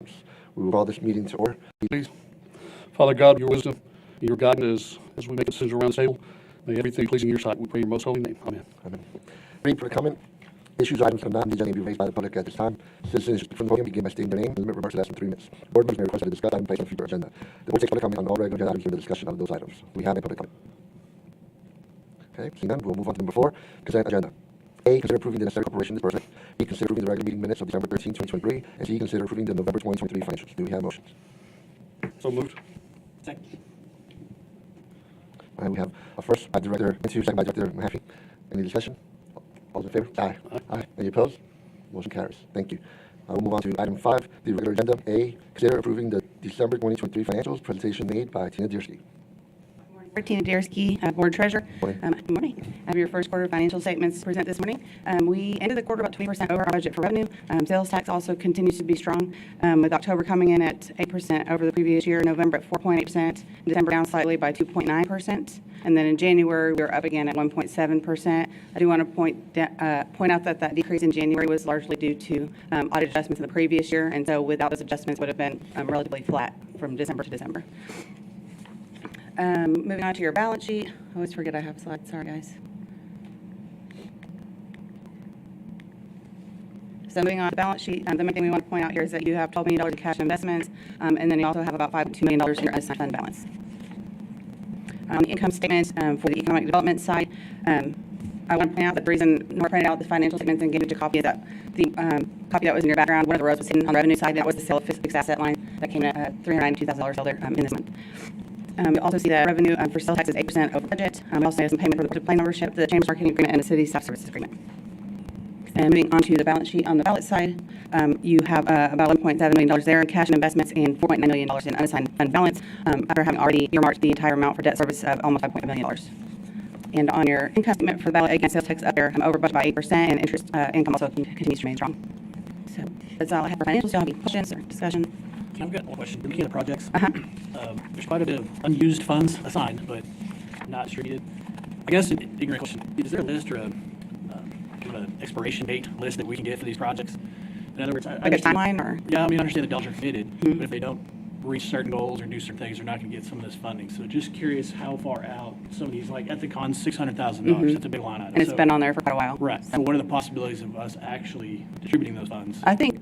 We will call this meeting to order. Please. Father God, your wisdom, your guidance as we make decisions around this table, may everything pleasing in your sight. We pray in your most holy name. Amen. Amen. Reading for the comment. Issues or items that are not on the agenda may be raised by the public at this time. Citizens from the podium begin by stating their name and limit remarks to less than 3 minutes. Board members may request that a discussion item placed on the future agenda. The board takes public comment on all regular agenda items during the discussion of those items. Do we have any public comment? Okay, seeing none, we'll move on to number 4, consent agenda. A, consider approving the necessary corporation disbursement. B, consider approving the regular meeting minutes of December 13, 2023. And C, consider approving the November 2023 financials. Do we have motions? So moved. Second. All right, we have a first by Director Into, second by Director Mahaffey. Any discussion? All those in favor? Aye. Aye. Any opposed? Motion carries. Thank you. We'll move on to item 5, the regular agenda. A, consider approving the December 2023 financials. Presentation made by Tina Diersky. Tina Diersky, Board Treasurer. Morning. Good morning. I have your first quarter financial statements to present this morning. We ended the quarter about 20% over our budget for revenue. Sales tax also continues to be strong, with October coming in at 8% over the previous year, November at 4.8%, December down slightly by 2.9%, and then in January we were up again at 1.7%. I do want to point out that that decrease in January was largely due to audit adjustments in the previous year, and so without those adjustments would have been relatively flat from December to December. Moving on to your balance sheet. I always forget I have slides. Sorry, guys. So moving on to the balance sheet, the main thing we want to point out here is that you have $12 million in cash and investments, and then you also have about $5.2 million in your unassigned fund balance. On the income statement for the economic development side, I want to point out that the reason Nora printed out the financial statements and gave you a copy is that the copy that was in your background, one of the rows was hidden on the revenue side. That was the sale of fixed asset line that came in at $392,000 sold there in this month. You'll also see that revenue for sales tax is 8% over budget. We also have some payment for the plan membership, the Chamber's marketing agreement, and the city staff services agreement. And moving on to the balance sheet, on the ballot side, you have about $11.7 million there in cash and investments and $4.9 million in unassigned fund balance, after having already earmarked the entire amount for debt service of almost $5.5 million. And on your income statement for the ballot, again, sales tax up there over budget by 8%, and interest income also continues to remain strong. So that's all I have for financials. Do you have any questions or discussion? I've got one question. Looking at the projects, there's quite a bit of unused funds assigned, but not distributed. I guess an ignorant question, is there a list or kind of an expiration date list that we can get for these projects? In other words, Like a timeline or? Yeah, I mean, I understand the dollars are committed, but if they don't reach certain goals or do certain things, they're not going to get some of this funding. So just curious how far out some of these, like Ethicon's $600,000, that's a big line item. And it's been on there for quite a while. Right. So what are the possibilities of us actually distributing those funds? I think,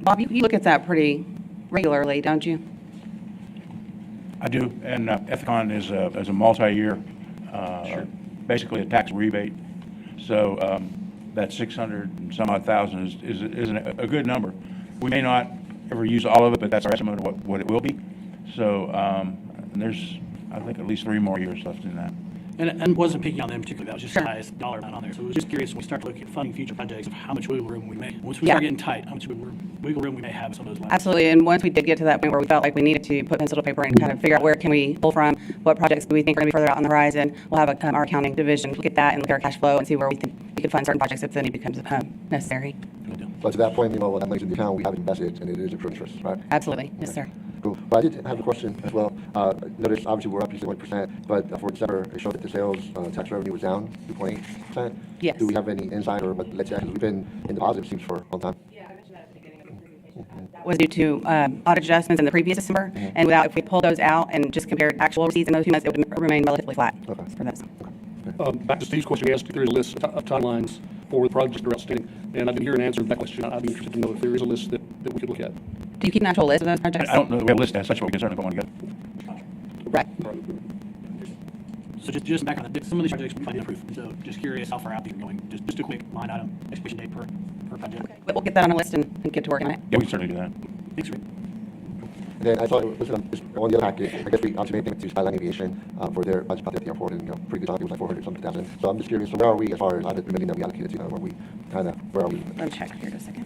Bob, you look at that pretty regularly, don't you? I do, and Ethicon is a multi-year, basically a tax rebate. So that 600 and some odd thousand is a good number. We may not ever use all of it, but that's our estimate of what it will be. So there's, I think, at least 3 more years left in that. And wasn't picking on them particularly, that was just the highest dollar amount on there. So I was just curious when we start looking at funding future projects of how much wiggle room we may, once we start getting tight, how much wiggle room we may have in some of those lines. Absolutely, and once we did get to that point where we felt like we needed to put pencil to paper and kind of figure out where can we pull from, what projects do we think are going to be further out on the horizon, we'll have our accounting division look at that and look at our cash flow and see where we think we could fund certain projects if the need becomes necessary. So to that point, what that makes in the account, we have invested, and it is accrued interest, right? Absolutely, yes, sir. Cool. But I did have a question as well. Notice, obviously, we're up to 1%, but for December, it showed that the sales tax revenue was down 2.8%. Yes. Do we have any insight or what led to that? Because we've been in the positive, seems, for a long time. Yeah, I mentioned that at the beginning of the presentation. That was due to audit adjustments in the previous December, and if we pull those out and just compared actual receipts in those 2 months, it would remain relatively flat for those. Back to Steve's question, he asked if there is a list of timelines for the projects that are outstanding, and I didn't hear an answer to that question. I'd be interested to know if there is a list that we could look at. Do you keep an actual list of those projects? I don't know that we have a list as such, but we can certainly put one together. Right. So just back on that, some of these projects we find approved. So just curious how far out these are going. Just a quick line item, expiration date per project. Okay. But we'll get that on a list and get to work on it. Yeah, we can certainly do that. Thanks, Rick. And then I saw it was on the other packet. I guess we obviously made payment to Skyline Aviation for their budget at the airport, and pretty good job. It was like 400-something thousand. So I'm just curious, so where are we as far as the million that we allocated to? Where are we? Let me check here just a second.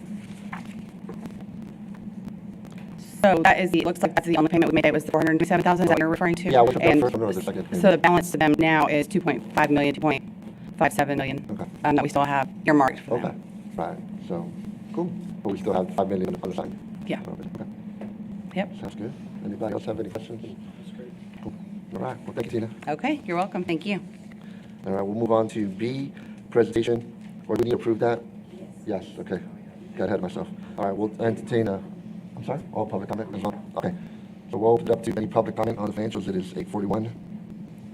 So that is looks like that's the only payment we made. It was the $427,000 that you're referring to. Yeah, what's the And first one or the second payment? so the balance to them now is $2.5 million, $2.57 million Okay. that we still have earmarked for Okay, them. right. So cool. But we still have $5 million on the side. Yeah. Okay. Yep. Sounds good. Anybody else have any questions? That's great. Cool. All right. Well, thank you, Tina. Okay, you're welcome. Thank you. All right. We'll move on to B, presentation. Or do we need to approve that? Yes. Okay. Got ahead of myself. All right. We'll entertain a I'm sorry, all public comment is on. Okay. So we'll open it up to any public comment on the financials. It is 8:41.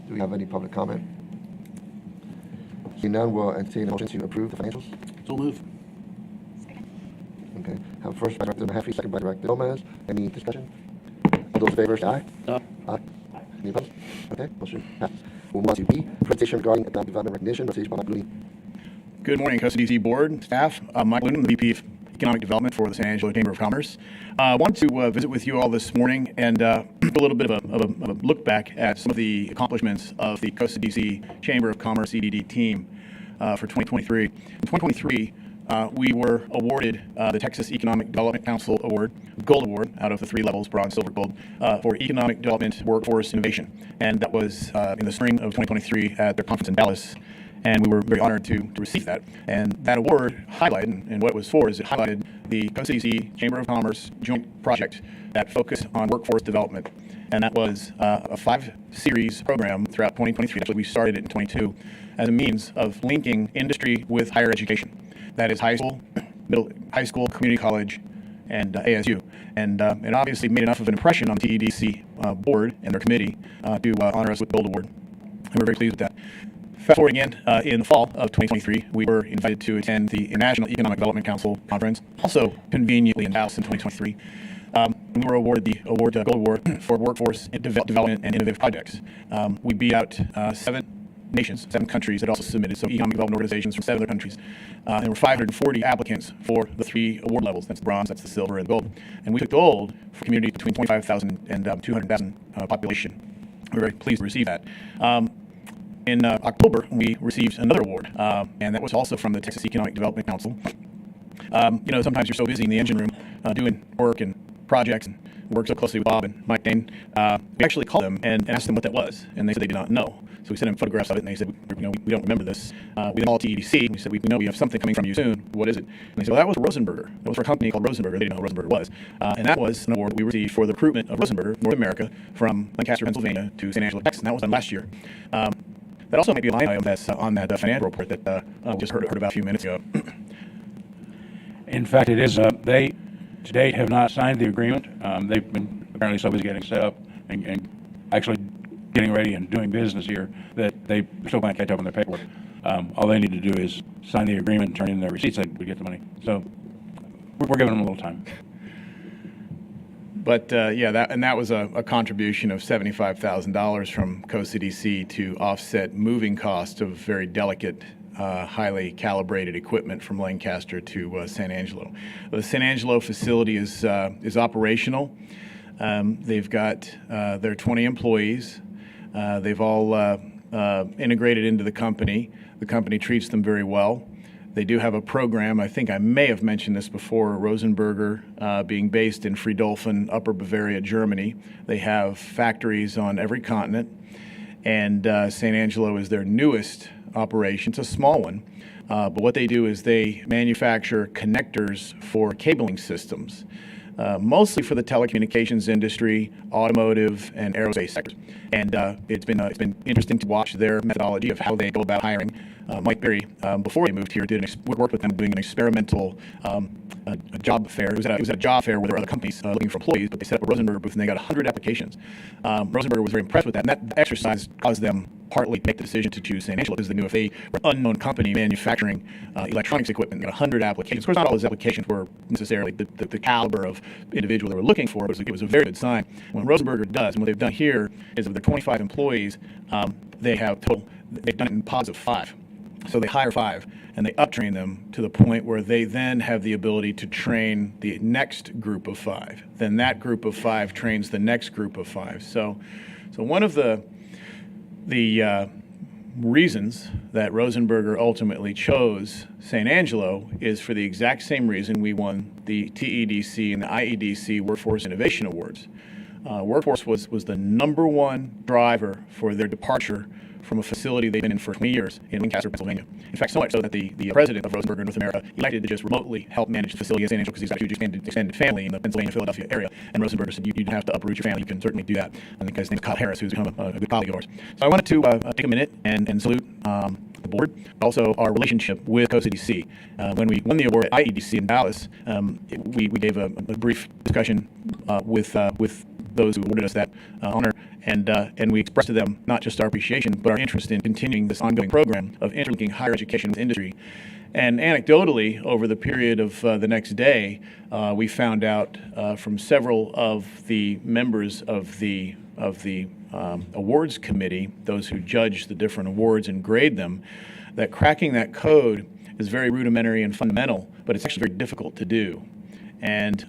Do we have any public comment? Seeing none, we'll entertain a motion to approve the financials. So move. Okay. Have first by Director Mahaffey, second by Director Gomez. Any discussion? All those in favor say aye. Aye. Any opposed? Okay, motion passes. We'll move on to B, presentation regarding economic development recognition, presentation by Mike Looney. Good morning, Costa DC Board, staff. I'm Mike Looney, the VP of Economic Development for the San Angelo Chamber of Commerce. I wanted to visit with you all this morning and do a little bit of a look back at some of the accomplishments of the Costa DC Chamber of Commerce EDD team for 2023. In 2023, we were awarded the Texas Economic Development Council Award, Gold Award, out of the 3 levels, bronze, silver, gold, for economic development workforce innovation. And that was in the spring of 2023 at their conference in Dallas. And we were very honored to receive that. And that award highlighted, and what it was for is it highlighted the Costa DC Chamber of Commerce joint project that focused on workforce development. And that was a 5-series program throughout 2023. Actually, we started it in 22 as a means of linking industry with higher education. That is high school, high school, community college, and ASU. And it obviously made enough of an impression on the TEDC board and their committee to honor us with the Gold Award. And we're very pleased with that. Fast forward again, in the fall of 2023, we were invited to attend the International Economic Development Council conference, also conveniently in Dallas in 2023. We were awarded the Gold Award for workforce development and innovative projects. We beat out 7 nations, 7 countries that also submitted, so economic development organizations from 7 other countries. There were 540 applicants for the 3 award levels. That's the bronze, that's the silver, and the gold. And we took gold for communities between 25,000 and 200,000 population. We were very pleased to receive that. In October, we received another award, and that was also from the Texas Economic Development Council. Sometimes you're so busy in the engine room doing work and projects and work so closely with Bob and Mike Dane. We actually called them and asked them what that was, and they said they did not know. So we sent them photographs of it, and they said, we don't remember this. We then called TEDC. We said, we know we have something coming from you soon. What is it? And they said, well, that was Rosenberger. That was for a company called Rosenberger. They didn't know who Rosenberger was. And that was an award we received for the recruitment of Rosenberger, North America, from Lancaster, Pennsylvania to San Angelo, Texas. And that was done last year. That also might be a line item that's on that financial report that we just heard about a few minutes ago. In fact, it is. They, to date, have not signed the agreement. They've been apparently so busy getting set up and actually getting ready and doing business here that they still can't catch up on their paperwork. All they need to do is sign the agreement and turn in their receipts so we get the money. So we're giving them a little time. But that was a contribution of $75,000 from Costa DC to offset moving costs of very delicate, highly calibrated equipment from Lancaster to San Angelo. The San Angelo facility is operational. They've got their 20 employees. They've all integrated into the company. The company treats them very well. They do have a program, I think I may have mentioned this before, Rosenberger being based in Friedolfen, Upper Bavaria, Germany. They have factories on every continent, and San Angelo is their newest operation. It's a small one, but what they do is they manufacture connectors for cabling systems, mostly for the telecommunications industry, automotive, and aerospace sectors. And it's been interesting to watch their methodology of how they go about hiring. Mike Berry, before he moved here, worked with them doing an experimental a job fair. It was at a job fair where there were other companies looking for employees, but they set up a Rosenberger booth and they got 100 applications. Rosenberger was very impressed with that, and that exercise caused them partly to make the decision to choose San Angelo because they knew if they were an unknown company manufacturing electronics equipment, got 100 applications. Of course, not all those applications were necessarily the caliber of individual they were looking for, but it was a very good sign. What Rosenberger does, and what they've done here, is of their 25 employees, they've done it in pods of 5. So they hire 5 and they uptrain them to the point where they then have the ability to train the next group of 5. Then that group of 5 trains the next group of 5. So one of the reasons that Rosenberger ultimately chose San Angelo is for the exact same reason we won the TEDC and the IEDC Workforce Innovation Awards. Workforce was the #1 driver for their departure from a facility they've been in for 20 years in Lancaster, Pennsylvania. In fact, so much so that the president of Rosenberger North America elected to just remotely help manage the facility in San Angelo because he's got a huge extended family in the Pennsylvania, Philadelphia area. And Rosenberger said, you'd have to uproot your family. You can certainly do that. I think his name is Kyle Harris, who's become a good colleague of ours. So I wanted to take a minute and salute the board, but also our relationship with COCDC. When we won the award at IEDC in Dallas, we gave a brief discussion with those who awarded us that honor, and we expressed to them not just our appreciation, but our interest in continuing this ongoing program of interlinking higher education with industry. And anecdotally, over the period of the next day, we found out from several of the members of the awards committee, those who judge the different awards and grade them, that cracking that code is very rudimentary and fundamental, but it's actually very difficult to do. And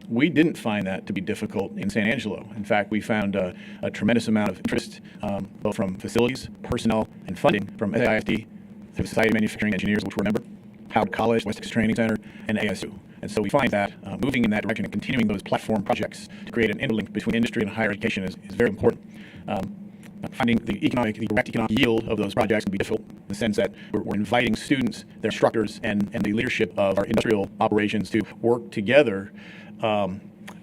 we didn't find that to be difficult in San Angelo. In fact, we found a tremendous amount of interest, both from facilities, personnel, and funding from SAISD, through the Society of Manufacturing Engineers, which we're a member, Howard College, West Texas Training Center, and ASU. And so we find that moving in that direction and continuing those platform projects to create an interlink between industry and higher education is very important. Finding the direct economic yield of those projects can be difficult in the sense that we're inviting students, their instructors, and the leadership of our industrial operations to work together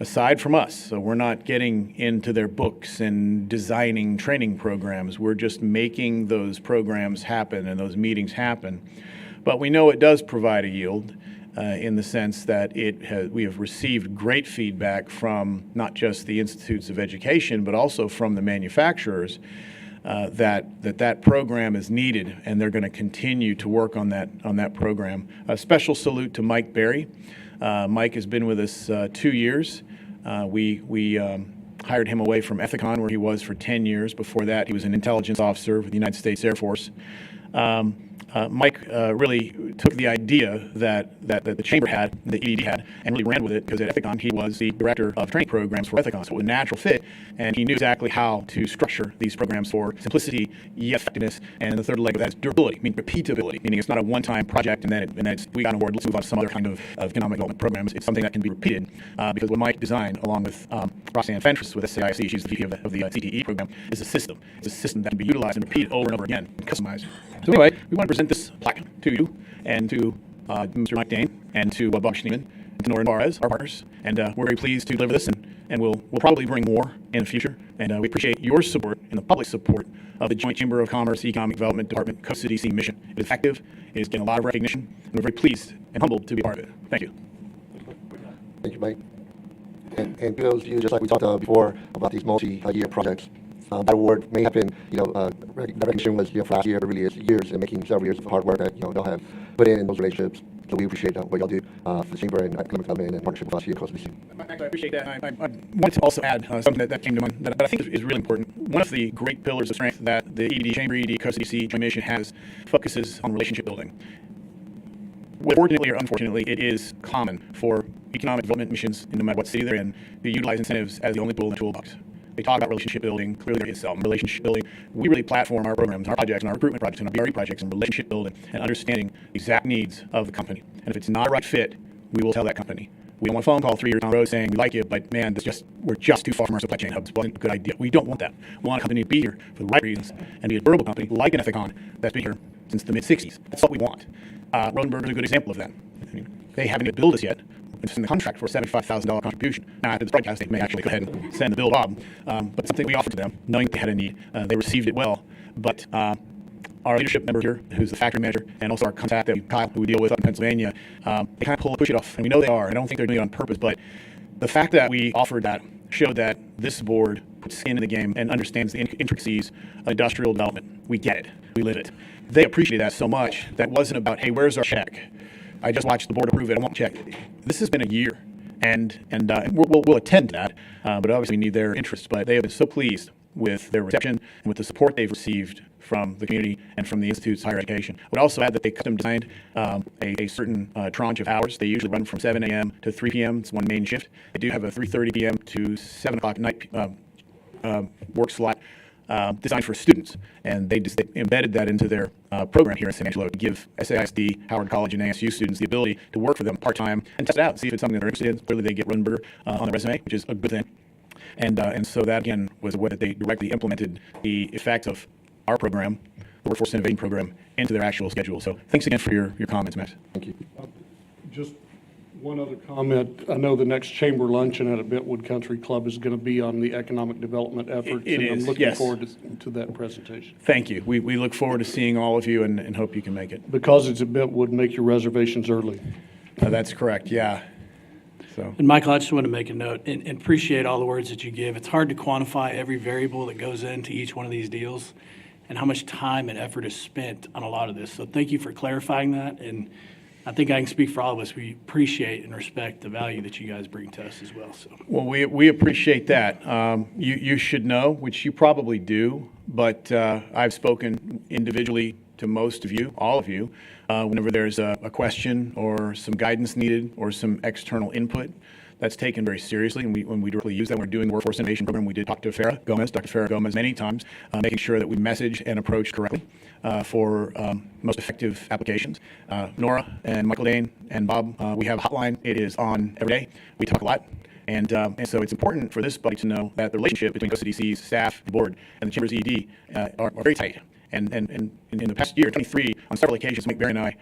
aside from us. So we're not getting into their books and designing training programs. We're just making those programs happen and those meetings happen. But we know it does provide a yield in the sense that we have received great feedback from not just the institutes of education, but also from the manufacturers that program is needed, and they're going to continue to work on that program. A special salute to Mike Berry. Mike has been with us 2 years. We hired him away from Ethicon, where he was for 10 years. Before that, he was an intelligence officer with the United States Air Force. Mike really took the idea that the chamber had, the EDD had, and really ran with it, because at Ethicon he was the director of training programs for Ethicon, so it was a natural fit, and he knew exactly how to structure these programs for simplicity, yet effectiveness, and the third leg of that is durability, meaning repeatability, meaning it's not a one-time project and then we got an award, let's move on to some other kind of economic development programs. It's something that can be repeated, because what Mike designed, along with Roxanne Fentress with SAIC, she's the VP of the CTE program, is a system. It's a system that can be utilized and repeated over and over again and customized. So anyway, we want to present this plaque to you and to Mr. Mike Dane and to Bob Schneeman and to Norrin Barres, our partners. And we're very pleased to deliver this, and we'll probably bring more in the future. And we appreciate your support and the public support of the Joint Chamber of Commerce Economic Development Department COCDC mission. It is effective, it is getting a lot of recognition, and we're very pleased and humbled to be a part of it. Thank you. Thank you, Mike. And kudos to you, just like we talked before about these multi-year projects. That award may have been, that recognition was, for last year, but really it's years and making several years of hard work that, y'all have put in those relationships. So we appreciate what y'all do for the Chamber and economic development and partnership with us here at COCDC. I appreciate that. I wanted to also add something that came to mind that I think is really important. One of the great pillars of strength that the EDD, Chamber, EDD, COCDC Joint Mission has focuses on relationship building. Fortunately or unfortunately, it is common for economic development missions, no matter what city they're in, to utilize incentives as the only tool in the toolbox. They talk about relationship building. Clearly, there is some relationship building. We really platform our programs, our projects, and our recruitment projects, and our BRE projects, and relationship building, and understanding the exact needs of the company. And if it's not a right fit, we will tell that company. We don't want a phone call 3 years down the road saying, we like you, but man, we're just too far from our supply chain hubs. It wasn't a good idea. We don't want that. We want a company to be here for the right reasons and be a durable company like an Ethicon that's been here since the mid-'60s. That's what we want. Rodenberg is a good example of that. I mean, they haven't even billed us yet. It's in the contract for a $75,000 contribution. Now, after this broadcast, they may actually go ahead and send the bill to Bob, but something we offered to them, knowing they had a need. They received it well, but our leadership member here, who's the factory manager, and also our contact, Kyle, who we deal with up in Pennsylvania, they kind of push it off, and we know they are. I don't think they're doing it on purpose, but the fact that we offered that showed that this board puts skin in the game and understands the intricacies of industrial development. We get it. We live it. They appreciated that so much that wasn't about, hey, where's our check? I just watched the board approve it. I won't check. This has been a year, and we'll attend to that, but obviously we need their interest. But they have been so pleased with their reception and with the support they've received from the community and from the institutes of higher education. I would also add that they custom designed a certain tranche of hours. They usually run from 7 a.m. to 3 p.m. It's one main shift. They do have a 3:30 p.m. to 7 o'clock at night work slot designed for students, and they embedded that into their program here in San Angelo to give SAISD, Howard College, and ASU students the ability to work for them part-time and test it out, see if it's something they're interested in. Clearly, they get Rodenberg on the resume, which is a good thing. And so that, again, was a way that they directly implemented the effect of our program, the Workforce Innovation Program, into their actual schedule. So thanks again for your comments, Max. Thank you. Just One other comment, I know the next chamber luncheon at a Bentwood Country Club is going to be on the economic development efforts. It and I'm is, looking yes. forward to that presentation. Thank you. We look forward to seeing all of you and hope you can make it. Because it's at Bentwood, make your reservations early. That's correct, yeah. So, And Michael, I just want to make a note and appreciate all the words that you give. It's hard to quantify every variable that goes into each one of these deals and how much time and effort is spent on a lot of this. So thank you for clarifying that. And I think I can speak for all of us. We appreciate and respect the value that you guys bring to us as well. So well, we appreciate that. You should know, which you probably do, but I've spoken individually to most of you, all of you, whenever there's a question or some guidance needed or some external input. That's taken very seriously, and when we directly use that, when we're doing the Workforce Innovation Program, we did talk to Dr. Farah Gomez many times, making sure that we message and approach correctly for most effective applications. Nora and Michael Dane and Bob, we have a hotline. It is on every day. We talk a lot. And so it's important for this body to know that the relationship between Costa DC's staff, the board, and the Chamber's ED are very tight. And in the past year, 23, on several occasions, Mike Barry and I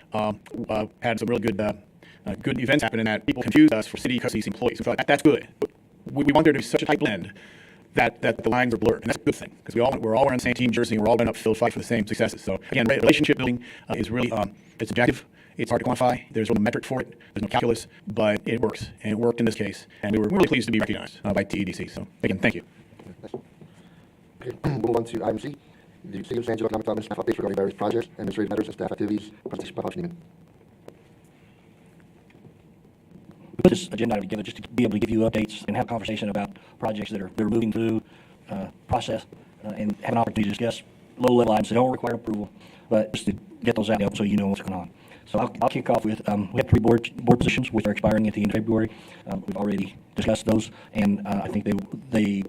had some really good events happen in that people confused us for city Costa DC employees. We thought that's good. We want there to be such a tight blend that the lines are blurred, and that's a good thing because we're all wearing the same team jersey, and we're all running upfield fight for the same successes. So again, relationship building is really it's objective. It's hard to quantify. There's no metric for it. There's no calculus, but it works, and it worked in this case. And we were really pleased to be recognized by TEDC. So again, thank you. Okay, move on to item C, the City of San Angelo Economic Development staff updates regarding various projects, administrative matters, and staff activities. Presentation by Bob Schneeman. We put this agenda item together just to be able to give you updates and have a conversation about projects that are moving through process and have an opportunity to discuss low-level items that don't require approval, but just to get those out there so you know what's going on. So I'll kick off with, we have 3 board positions which are expiring at the end of February. We've already discussed those, and I think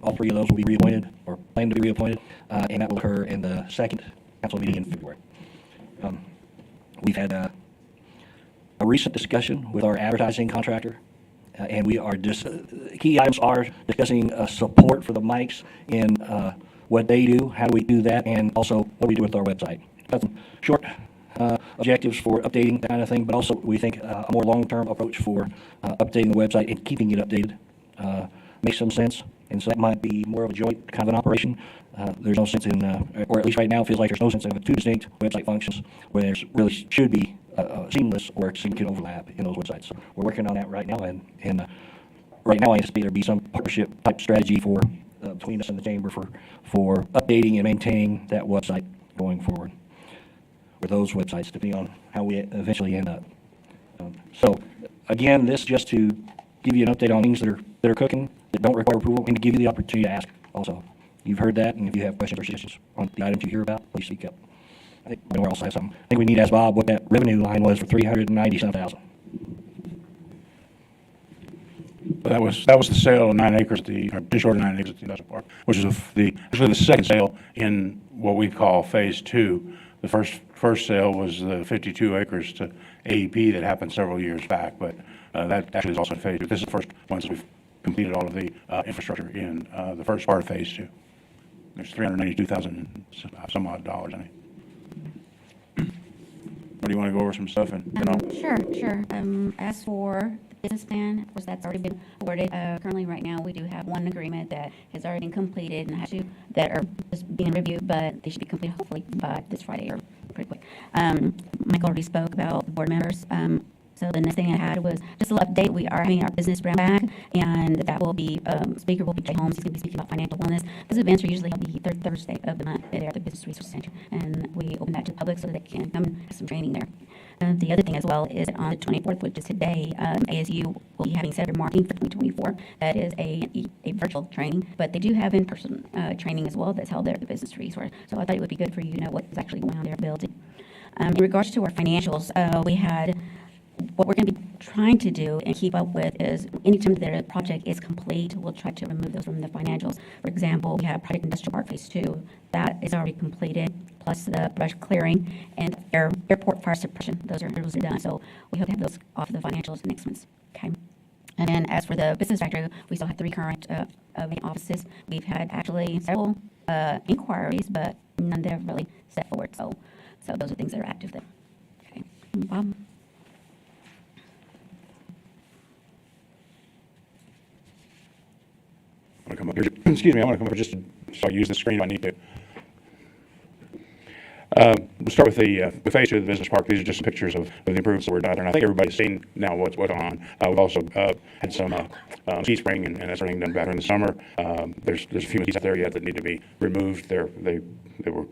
all 3 of those will be reappointed or plan to be reappointed, and that will occur in the second council meeting in February. We've had a recent discussion with our advertising contractor, and we are key items are discussing support for the mics and what they do, how do we do that, and also what we do with our website. Got some short objectives for updating, that kind of thing, but also we think a more long-term approach for updating the website and keeping it updated makes some sense. And so that might be more of a joint kind of an operation. There's no sense in, or at least right now it feels like there's no sense in 2 distinct website functions where there's really should be seamless or significant overlap in those websites. So we're working on that right now, and right now I anticipate there'll be some partnership type strategy for between us and the chamber for updating and maintaining that website going forward, or those websites, depending on how we eventually end up. So again, this just to give you an update on things that are cooking, that don't require approval, and to give you the opportunity to ask also. You've heard that, and if you have questions or suggestions on the items you hear about, please speak up. I think we also have something. I think we need to ask Bob what that revenue line was for $397,000. That was the sale of 9 acres, or just short of 9 acres at the industrial park, which is actually the second sale in what we call phase 2. The first sale was the 52 acres to AEP that happened several years back, but that actually is also in phase 2. This is the first one since we've completed all of the infrastructure in the first part of phase 2. There's $392,000 some odd dollars in it. Or do you want to go over some stuff? Sure. As for the business plan, of course, that's already been awarded. Currently, right now, we do have one agreement that has already been completed and that are just being reviewed, but they should be completed hopefully by this Friday or pretty quick. Michael already spoke about the board members. So the next thing I had was just a little update. We are having our business brand back, and that will be, speaker will be Jay Holmes. He's going to be speaking about financial wellness. These events are usually held the third Thursday of the month there at the Business Resource Center, and we open that to the public so that they can come and have some training there. The other thing as well is that on the 24th, which is today, ASU will be having Saturday Marketing for 2024. That is a virtual training, but they do have in-person training as well that's held there at the Business Resource. So I thought it would be good for you to know what's actually going on there at the building. In regards to our financials, we had what we're going to be trying to do and keep up with is anytime that a project is complete, we'll try to remove those from the financials. For example, we have Project Industrial Park Phase 2. That is already completed, plus the brush clearing and airport fire suppression. Those are done. So we hope to have those off of the financials next month. Okay. And then as for the business factory, we still have 3 current offices. We've had actually several inquiries, but none that have really stepped forward. So those are things that are active there. Okay. Bob? excuse me, I want to come over just so I use the screen if I need to. We'll start with with phase 2 of the business park. These are just pictures of the improvements that were done, and I think everybody's seen now what's going on. We've also had some ski spring and that sort of thing done back in the summer. There's a few skis out there yet that need to be removed. They were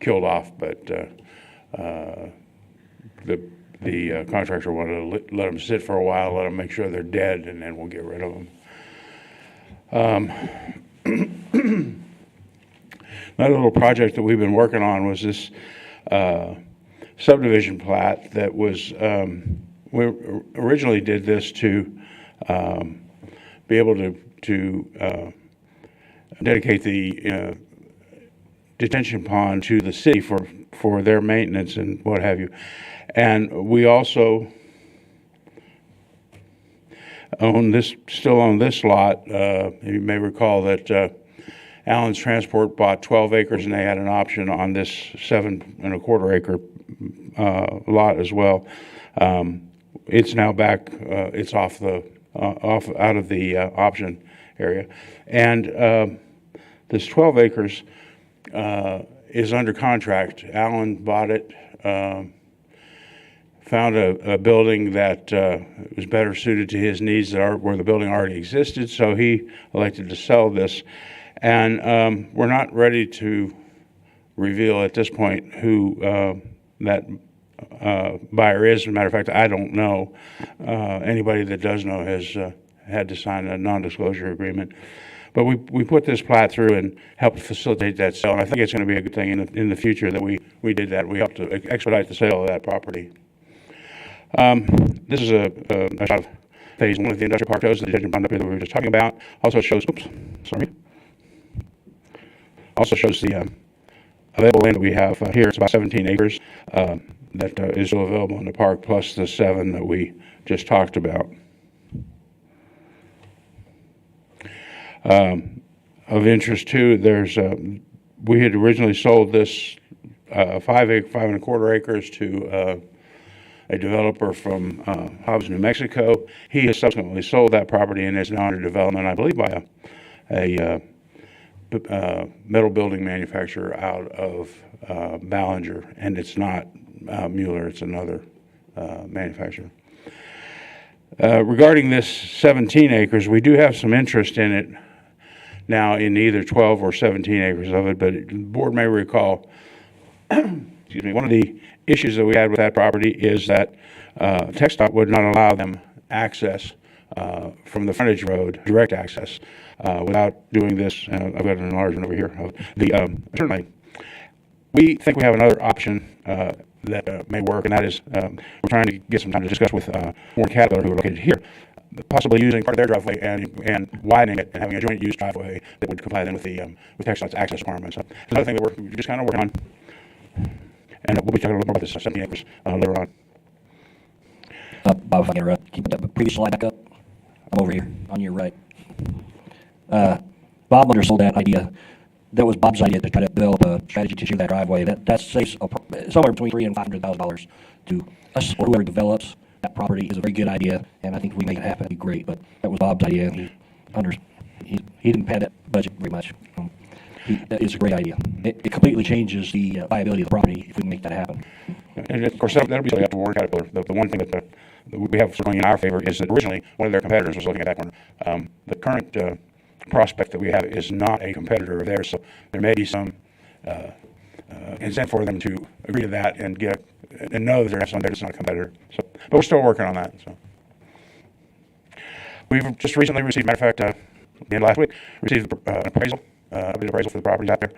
killed off, but the contractor wanted to let them sit for a while, let them make sure they're dead, and then we'll get rid of them. Another little project that we've been working on was this subdivision plat that was, we originally did this to be able to dedicate the detention pond to the city for their maintenance and what have you. And we also still own this lot. You may recall that Allen's Transport bought 12 acres and they had an option on this 7.25 acre lot as well. It's now back, it's out of the option area. And this 12 acres is under contract. Allen bought it, found a building that was better suited to his needs where the building already existed, so he elected to sell this. And we're not ready to reveal at this point who that buyer is. As a matter of fact, I don't know. Anybody that does know has had to sign a non-disclosure agreement. But we put this plat through and helped facilitate that sale. And I think it's going to be a good thing in the future that we did that. We helped to expedite the sale of that property. This is a shot of phase 1 of the industrial park. Shows the detention pond up here that we were just talking about. Also shows, also shows the available land that we have here. It's about 17 acres that is still available in the park, plus the 7 that we just talked about. Of interest too, we had originally sold this 5.25 acres to a developer from Hobbs, New Mexico. He has subsequently sold that property and is now under development, I believe, by a metal building manufacturer out of Ballinger, and it's not Mueller, it's another manufacturer. Regarding this 17 acres, we do have some interest in it now in either 12 or 17 acres of it, but the board may recall, excuse me, one of the issues that we had with that property is that TxDOT would not allow them access from the frontage road, direct access, without doing this. And I've got an enlargement over here of the certainly. We think we have another option that may work, and that is we're trying to get some time to discuss with Warren Caterpillar, who are located here, possibly using part of their driveway and widening it and having a joint use driveway that would comply then with the with TxDOT's access requirements. So it's another thing that we're just kind of working on, and we'll be talking a little more about this 17 acres later on. Bob, if I can interrupt, can you put that previous slide back up? I'm over here on your right. Bob undersold that idea. That was Bob's idea to try to develop a strategy to do that driveway. That saves somewhere between $300,000 and $500,000 to us or whoever develops that property. Is a very good idea, and I think if we make it happen, it'd be great. But that was Bob's idea, and he didn't pad that budget very much. That is a great idea. It completely changes the viability of the property if we can make that happen. And of course, that'll be up to Warren Caterpillar. The one thing that we have going in our favor is that originally one of their competitors was looking at that corner. The current prospect that we have is not a competitor of theirs, so there may be some incentive for them to agree to that and know that there's somebody that's not a competitor. So, but we're still working on that. So we've just recently received, matter of fact, the end of last week, received an appraisal. Updated appraisal for the properties out there.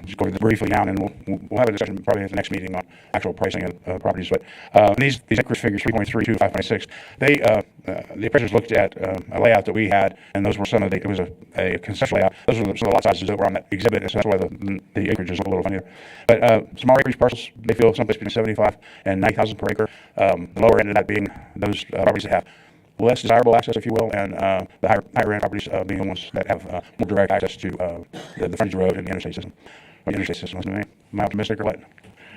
Just go over this briefly now, and then we'll have a discussion probably at the next meeting on actual pricing of properties. But these acreage figures, 3.32, 5.6, the appraisers looked at a layout that we had, and those were some of it was a conceptual layout. Those were some of the lot sizes that were on that exhibit, and so that's why the acreage is a little funnier. But small acreage parcels, they feel someplace between 75 and 90,000 per acre. The lower end of that being those properties that have less desirable access, if you will, and the higher end properties being the ones that have more direct access to the frontage road and the interstate system. Or the interstate system, am I optimistic or what?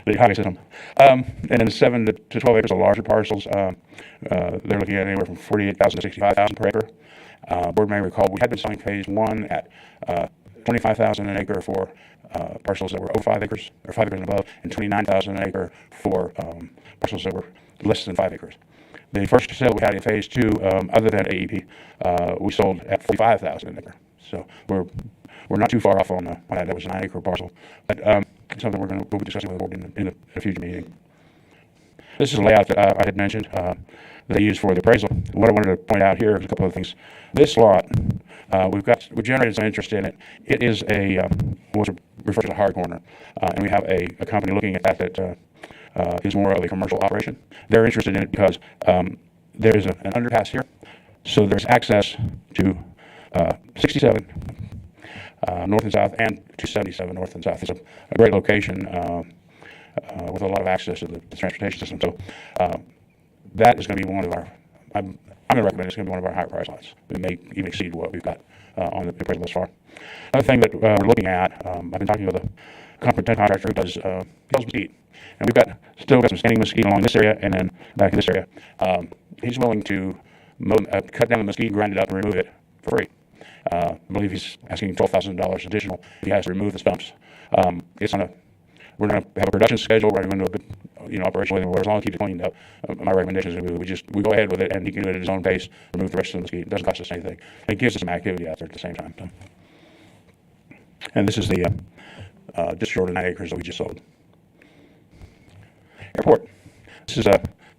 The highway system. And then 7 to 12 acres of larger parcels, they're looking at anywhere from 48,000 to 65,000 per acre. Board may recall, we had been selling phase one at 25,000 an acre for parcels that were over 5 acres, or 5 acres and above, and 29,000 an acre for parcels that were less than 5 acres. The first sale we had in phase two, other than AEP, we sold at 45,000 an acre. So we're not too far off on that. That was a 9 acre parcel, but it's something we'll be discussing with the board in a future meeting. This is a layout that I had mentioned that they use for the appraisal. What I wanted to point out here is a couple of things. This lot, we've generated some interest in it. It is what's referred to as a hard corner, and we have a company looking at that is more of a commercial operation. They're interested in it because there is an underpass here, so there's access to 67 north and south, and 277 north and south. It's a great location with a lot of access to the transportation system. So that is going to be one of our, I'm going to recommend it's going to be one of our higher price lots. It may even exceed what we've got on the appraisal thus far. Another thing that we're looking at, I've been talking with a contractor who does mesquite. And we've still got some standing mesquite along this area and then back in this area. He's willing to cut down the mesquite, grind it up, and remove it for free. I believe he's asking $12,000 additional if he has to remove the stumps. We're going to have a production schedule. We're going to do a bit, operation with him. As long as he keeps it cleaned up, my recommendation is we go ahead with it, and he can do it at his own pace, remove the rest of the mesquite. It doesn't cost us anything. It gives us some activity out there at the same time. So. And this is the just short of 9 acres that we just sold. Airport. This is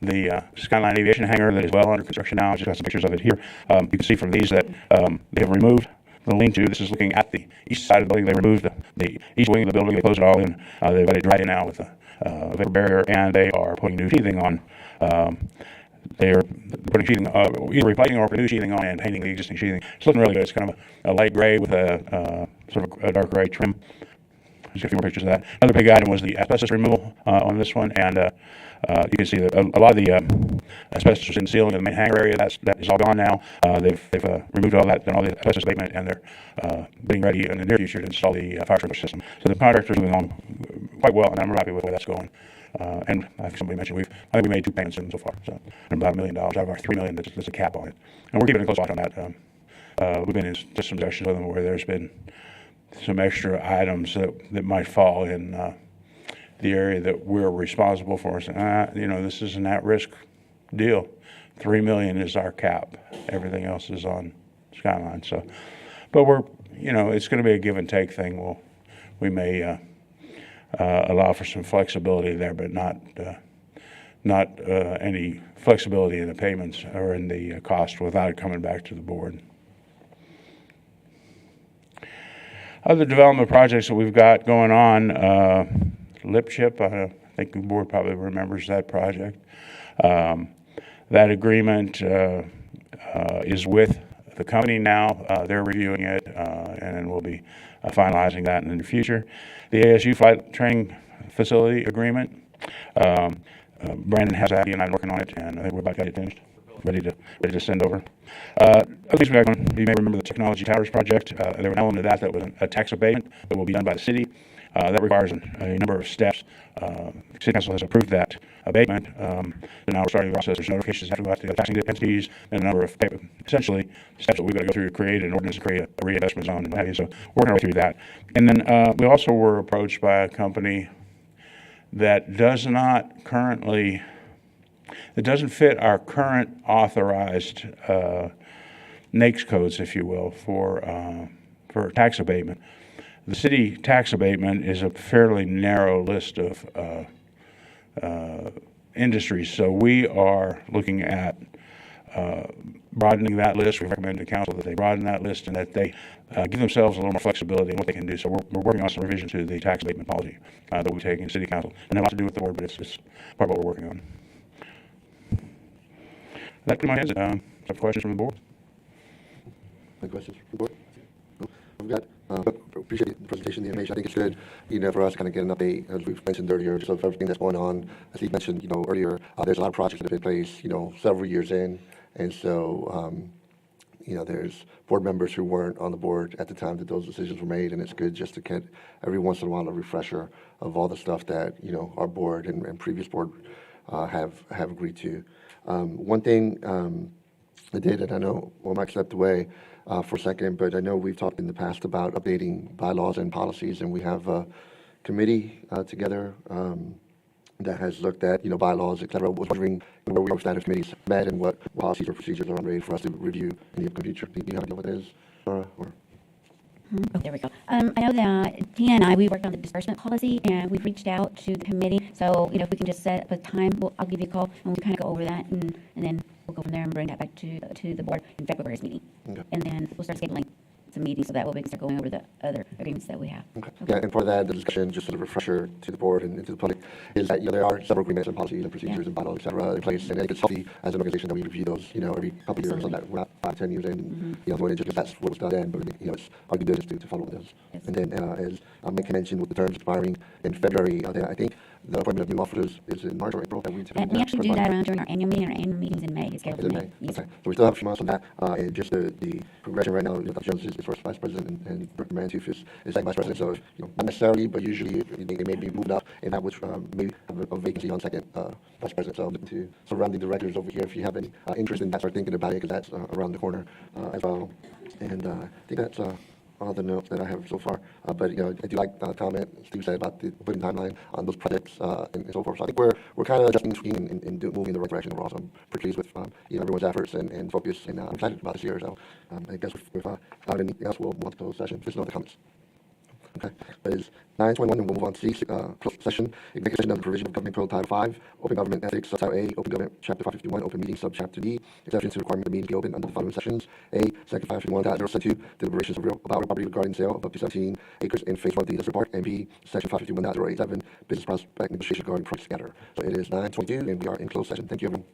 the Skyline Aviation Hangar that is well under construction now. I just got some pictures of it here. You can see from these that they have removed the lean-to. This is looking at the east side of the building. They removed the east wing of the building. They closed it all in. They've got it dried in now with a vapor barrier, and they are putting new sheathing on. They're putting sheathing, either replacing or putting new sheathing on and painting the existing sheathing. It's looking really good. It's kind of a light gray with a sort of a dark gray trim. Just a few more pictures of that. Another big item was the asbestos removal on this one, and you can see that a lot of the asbestos was in the ceiling of the main hangar area. That is all gone now. They've removed all that, done all the asbestos abatement, and they're being ready in the near future to install the fire sprinkler system. So the contractor's moving on quite well, and I'm happy with where that's going. And I think somebody mentioned I think we made 2 payments in so far, so about $1 million out of our $3 million. There's a cap on it, and we're keeping a close watch on that. We've been in just some discussions with them where there's been some extra items that might fall in the area that we're responsible for. So, this is an at-risk deal. $3 million is our cap. Everything else is on Skyline. So, but it's going to be a give and take thing. We may allow for some flexibility there, but not any flexibility in the payments or in the cost without coming back to the board. Other development projects that we've got going on, Lip Chip, I think the board probably remembers that project. That agreement is with the company now. They're reviewing it, and then we'll be finalizing that in the future. The ASU flight training facility agreement, Brandon has that, he and I are working on it, and I think we're about to get it finished, ready to send over. Other things we got going, you may remember the Technology Towers project. There was an element of that was a tax abatement that will be done by the city. That requires a number of steps. City Council has approved that abatement. So now we're starting the process. There's notifications that have to go out to the taxing entities and a number of essentially steps that we've got to go through to create an ordinance, to create a reinvestment zone and what have you. So working our way through that. And then we also were approached by a company that doesn't fit our current authorized NAICS codes, if you will, for tax abatement. The city tax abatement is a fairly narrow list of industries, so we are looking at broadening that list. We recommend to council that they broaden that list and that they give themselves a little more flexibility in what they can do. So we're working on some revisions to the tax abatement policy that we take in city council, and it has to do with the board, but it's part of what we're working on. That pretty much ends it. Some questions from the board? Any questions from the board? No? We've got, appreciate the presentation, the information. I think it's good, for us to kind of get an update, as we've mentioned earlier, just of everything that's going on. As Steve mentioned, earlier, there's a lot of projects that have been in place, several years in. And so, there's board members who weren't on the board at the time that those decisions were made. And it's good just to get every once in a while a refresher of all the stuff that, our board and previous board have agreed to. One thing I did, and I know, well, Mike stepped away for a second, but I know we've talked in the past about updating bylaws and policies, and we have a committee together that has looked at, bylaws, et cetera. Was wondering where we are with that, if committees met, and what policies or procedures are on ready for us to review in the upcoming future. Do you have any idea what that is, Laura? Or? Oh, there we go. I know that Tina and I, we worked on the disbursement policy, and we've reached out to the committee. So, if we can just set up a time, I'll give you a call, and we kind of go over that, and then we'll go from there and bring that back to the board in February's meeting. Okay. And then we'll start scheduling some meetings, so that way we can start going over the other agreements that we have. Okay. Yeah, and part of that, the discussion, just sort of refresher to the board and to the public, is that, there are several agreements and policies and procedures and bylaws, et cetera, in place, and I think it's healthy as an organization that we review those, every couple of years, so that we're not 5, 10 years in, going into, because that's what was done then, but, it's arguably good just to follow those. Yes. And then, as Mike mentioned, with the terms expiring in February, I think the appointment of new officers is in March or April, that we typically And we actually do for that March. around during our annual meeting. Our annual meeting's in May. It's scheduled Okay, for May. Yes, okay. So we still have a few months on that, and just the progression right now, Dr. Jones is first vice president, and Dr. Mantooth is second vice president, so, not necessarily, but usually they may be moved up, and that would, maybe have a vacancy on second, vice president, so I'm looking to surrounding directors over here, if you have any, interest in that, start thinking about it, because that's, around the corner, as well. And, I think that's, all the notes that I have so far. But I do like the comment Steve said about the putting timeline on those projects and so forth. So I think we're kind of adjusting, tweaking, and moving in the right direction overall. So I'm pretty pleased with everyone's efforts and focus, and I'm excited about this year. So I guess without anything else, we'll move on to closed session. There's no other comments. Okay, that is 9:21, and we'll move on to C, closed session, executive session of the provision of Government Code Title 5, Open Government Ethics, Subtitle A, Open Government Chapter 551, Open Meeting Subchapter D, exceptions to the requirement of the meeting be open under the following sections: A, Section 551.072, deliberations of about real property regarding sale of up to 17 acres in Phase 1 of the industrial park, and B, Section 551.087, business prospect negotiation regarding project scatter. So it is 9:22, and we are in closed session. Thank you, everyone.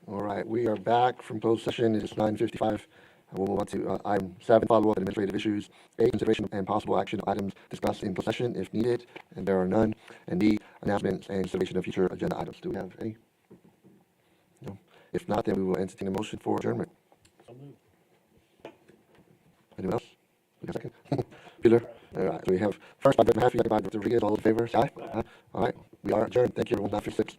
All right, we are back from closed session. It is 9:55. We'll move on to item 7, follow-up and administrative issues. A, consideration and possible action items discussed in closed session if needed, and there are none. And D, announcements and consideration of future agenda items. Do we have any? No. If not, then we will entertain a motion for adjournment. Anyone else? We got a second? Peter? All right, so we have first by Director Mahaffey, second by Director Rodriguez. All in favor, say aye. Aye. All right, we are adjourned. Thank you, everyone. 9:56.